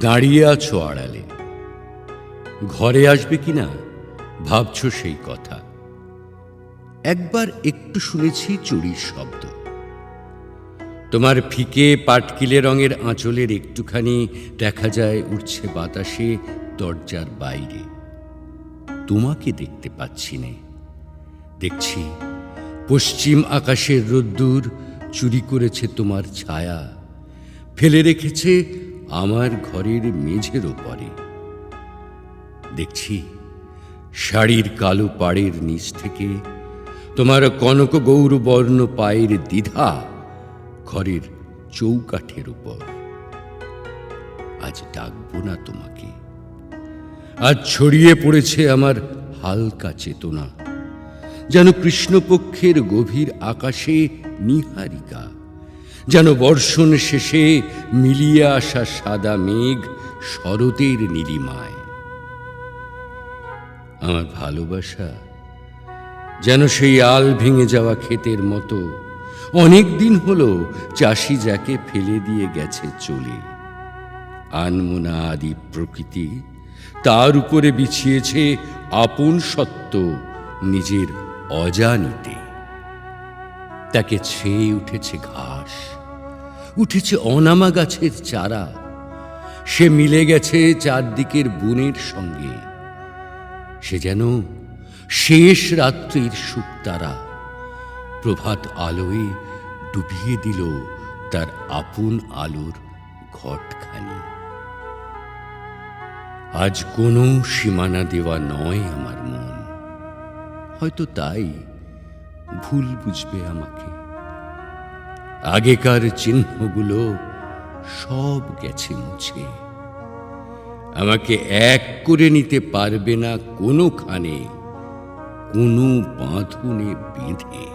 দাঁড়িয়ে আছো আড়ালে, ঘরে আসবে কিনা ভাবছ সেই কথা। একবার একটু শুনেছি চুরির শব্দ, তোমার ফিকে পাটকিলে রঙের আঁচলের একটুখানি দেখা যায় উঠছে বাতাসে দরজার বাইরে। তোমাকে দেখতে পাচ্ছি নে, দেখছি পশ্চিম আকাশের রোদ্দুর চুরি করেছে তোমার ছায়া, ফেলে রেখেছে আমার ঘরের মেঝের ওপরে। দেখছি শাড়ির কালো পাড়ের নিচ থেকে তোমার কনক গৌরবর্ণ পায়ের দ্বিধা ঘরের চৌকাঠের উপর। আজ ডাকবো না তোমাকে, আজ ছড়িয়ে পড়েছে আমার হালকা চেতনা, যেন কৃষ্ণপক্ষের গভীর আকাশে নীহারিকা, যেন বর্ষণ শেষে মিলিয়ে আসা সাদা মেঘ শরতের নীলিমায়। আমার ভালোবাসা যেন সেই আল ভেঙে যাওয়া ক্ষেতের মতো, অনেক দিন হলো চাষি যাকে ফেলে দিয়ে গেছে চলে। আনমনা আদি প্রকৃতি তার উপরে বিছিয়েছে আপন সত্য নিজের অজানিতে। তাকে ছেয়ে উঠেছে ঘাস, উঠেছে অনামা গাছের চারা, সে মিলে গেছে চারদিকের বনের সঙ্গে। সে যেন শেষ রাত্রির শুকতারা, প্রভাত আলোয় ডুবিয়ে দিল তার আপন আলোর ঘটখানি। আজ কোনো সীমানা দেওয়া নয় আমার মন, হয়তো তাই ভুল বুঝবে আমাকে। আগেকার চিহ্নগুলো সব গেছে মুছে, আমাকে এক করে নিতে পারবে না কোনোখানে, কোনো বাঁধনে বেঁধে।